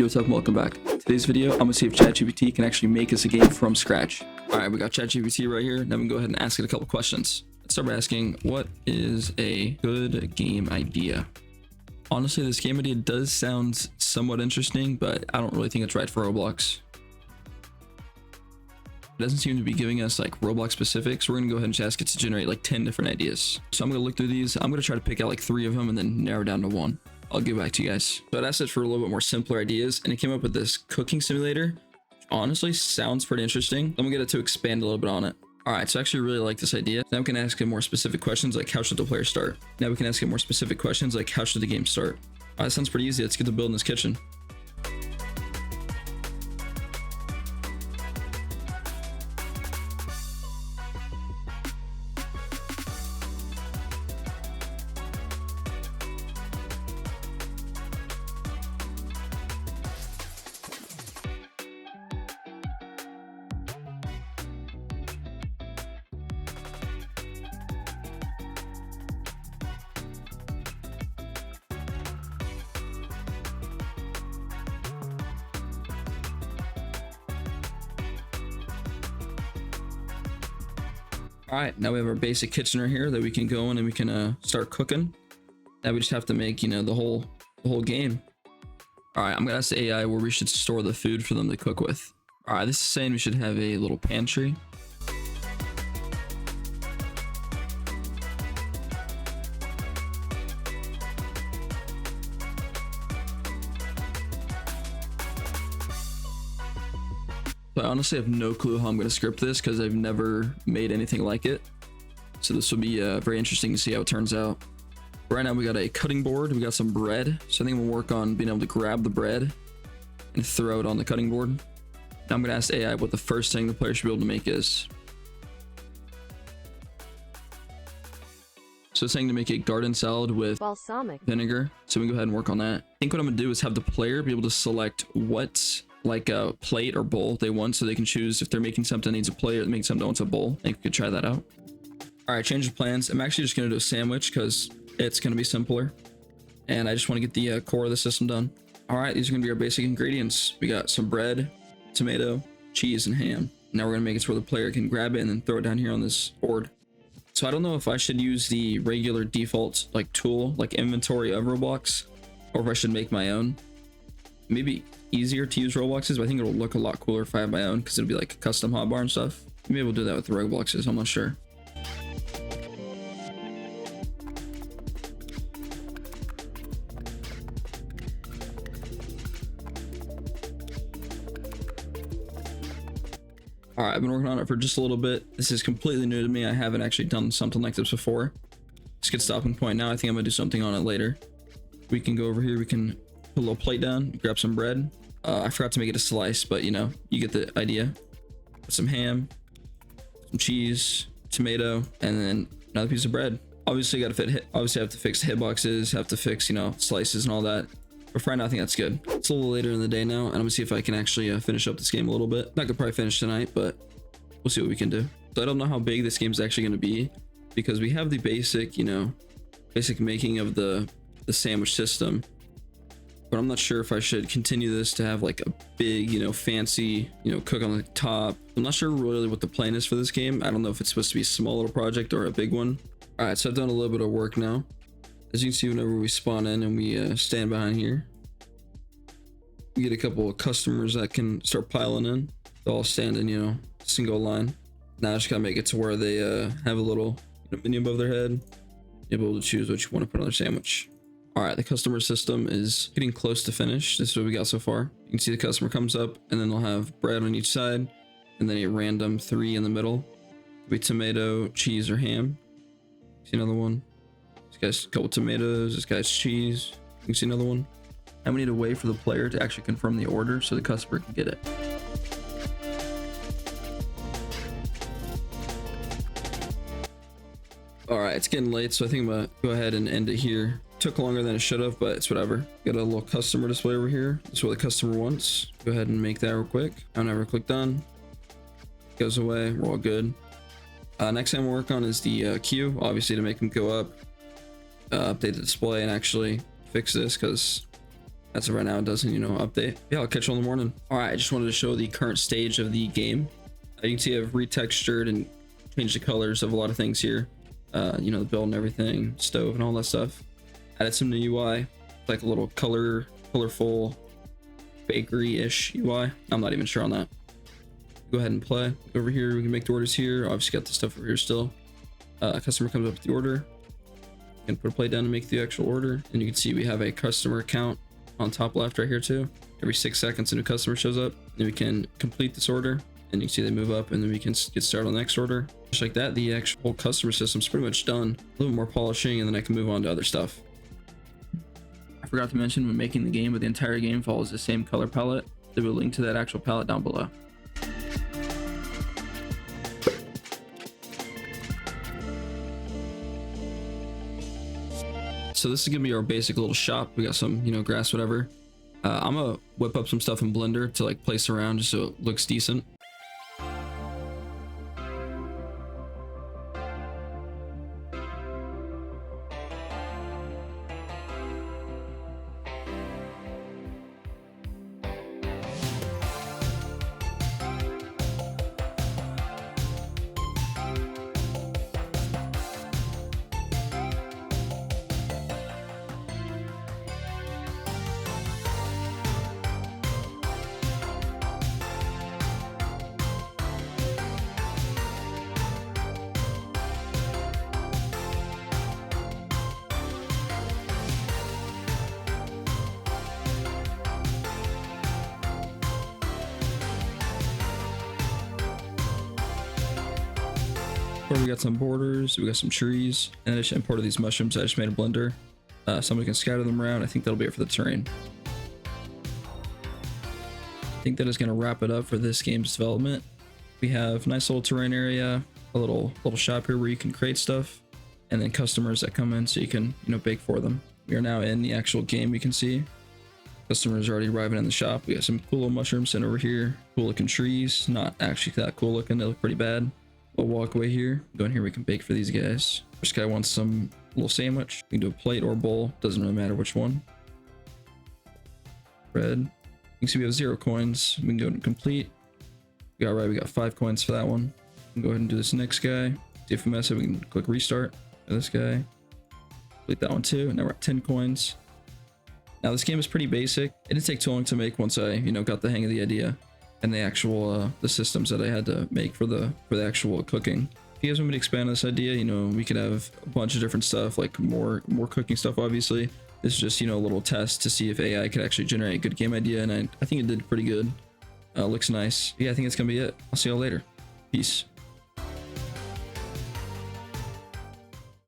Yo, what's up and welcome back. Today's video, I'm gonna see if ChatGPT can actually make us a game from scratch. All right, we got ChatGPT right here. Now we can go ahead and ask it a couple questions. Let's start by asking, what is a good game idea? Honestly, this game idea does sound somewhat interesting, but I don't really think it's right for Roblox. It doesn't seem to be giving us like Roblox specifics. We're gonna go ahead and just ask it to generate like 10 different ideas. So I'm gonna look through these. I'm gonna try to pick out like 3 of them and then narrow down to 1. I'll get back to you guys. So I'd asked it for a little bit more simpler ideas and it came up with this cooking simulator. Which honestly sounds pretty interesting. I'm gonna get it to expand a little bit on it. All right, so I actually really like this idea. Now we can ask it more specific questions like how should the player start? Now we can ask it more specific questions like how should the game start? All right, that sounds pretty easy. Let's get to building this kitchen. All right, now we have our basic kitchen right here that we can go in and we can start cooking. Now we just have to make, you know, the whole game. All right, I'm gonna ask the AI where we should store the food for them to cook with. All right, this is saying we should have a little pantry. So I honestly have no clue how I'm going to script this because I've never made anything like it. So this will be very interesting to see how it turns out. Right now we got a cutting board, we got some bread. So I think we'll work on being able to grab the bread and throw it on the cutting board. Now I'm going to ask AI what the first thing the player should be able to make is. So it's saying to make a garden salad with balsamic vinegar. So we can go ahead and work on that. I think what I'm going to do is have the player be able to select what like a plate or bowl they want, so they can choose if they're making something that needs a plate or making something that wants a bowl. I think we could try that out. All right, change of plans. I'm actually just going to do a sandwich because it's going to be simpler and I just want to get the core of the system done. All right, these are going to be our basic ingredients. We got some bread, tomato, cheese, and ham. Now we're going to make it so where the player can grab it and then throw it down here on this board. So I don't know if I should use the regular default like tool like inventory of Roblox or if I should make my own. Maybe easier to use Robloxes, but I think it'll look a lot cooler if I have my own because it'll be like a custom hotbar and stuff. Maybe we'll do that with the Robloxes, I'm not sure. All right, I've been working on it for just a little bit. This is completely new to me. I haven't actually done something like this before. It's a good stopping point now. I think I'm gonna do something on it later. We can go over here, we can put a little plate down, grab some bread. I forgot to make it a slice, but you know, you get the idea. Put some ham, some cheese, tomato, and then another piece of bread. Obviously, got to fit. Obviously, I have to fix hitboxes, have to fix, you know, slices and all that. But for right now, I think that's good. It's a little later in the day now, and I'm gonna see if I can actually finish up this game a little bit. Not gonna probably finish tonight, but we'll see what we can do. So I don't know how big this game is actually gonna be because we have the basic, you know, basic making of the sandwich system. But I'm not sure if I should continue this to have like a big, you know, fancy, you know, cook on the top. I'm not sure really what the plan is for this game. I don't know if it's supposed to be a small little project or a big one. All right, so I've done a little bit of work now. As you can see, whenever we spawn in and we stand behind here, we get a couple of customers that can start piling in. They all stand in, you know, single line. Now I just gotta make it to where they have a little, you know, menu above their head. You're able to choose what you want to put on their sandwich. All right, the customer system is getting close to finish. This is what we got so far. You can see the customer comes up and then they'll have bread on each side and then a random 3 in the middle. Could be tomato, cheese, or ham. See another one. This guy's a couple tomatoes. This guy's cheese. You can see another one. And we need a way for the player to actually confirm the order so the customer can get it. All right, it's getting late, so I think I'm gonna go ahead and end it here. Took longer than it should have, but it's whatever. Got a little customer display over here. That's what the customer wants. Go ahead and make that real quick. I'll never click done. Goes away. We're all good. Next thing we'll work on is the queue, obviously to make them go up. Update the display and actually fix this because As of right now, it doesn't, update. Yeah, I'll catch you in the morning. All right, I just wanted to show the current stage of the game. You can see I've retextured and changed the colors of a lot of things here. The build and everything, stove and all that stuff. Added some new UI, like a little colorful bakery-ish UI. I'm not even sure on that. Go ahead and play. Over here, we can make the orders here. Obviously got the stuff over here still. Customer comes up with the order. You can put a plate down to make the actual order. And you can see we have a customer account on top left right here too. Every 6 seconds a new customer shows up. Then we can complete this order and you can see they move up, and then we can get started on the next order. Just like that, the actual customer system's pretty much done. A little more polishing and then I can move on to other stuff. I forgot to mention when making the game, but the entire game follows the same color palette. There will link to that actual palette down below. So this is gonna be our basic little shop. We got some, grass, whatever. I'm gonna whip up some stuff in Blender to like place around just so it looks decent. We got some borders, we got some trees, and I just imported these mushrooms I just made in Blender. Somebody can scatter them around. I think that'll be it for the terrain. I think that is going to wrap it up for this game's development. We have a nice little terrain area, a little shop here where you can create stuff, and then customers that come in so you can bake for them. We are now in the actual game. You can see customers are already arriving in the shop. We got some cool little mushrooms sitting over here, cool looking trees, not actually that cool looking, they look pretty bad. We'll walk away here. Go in here, we can bake for these guys. First guy wants some little sandwich. We can do a plate or a bowl, doesn't really matter which one. Bread. You can see we have 0 coins. We can go to complete. We got 5 coins for that one. We can go ahead and do this next guy. See if we mess up, we can click restart. This guy. Complete that one too. Now we're at 10 coins. Now this game is pretty basic. It didn't take too long to make once I, got the hang of the idea. And the actual the systems that I had to make for the actual cooking. If you guys want me to expand on this idea, we could have a bunch of different stuff, like more cooking stuff. Obviously, this is just a little test to see if AI could actually generate a good game idea, and I think it did pretty good. Looks nice. Yeah, I think it's gonna be it. I'll see y'all later. Peace.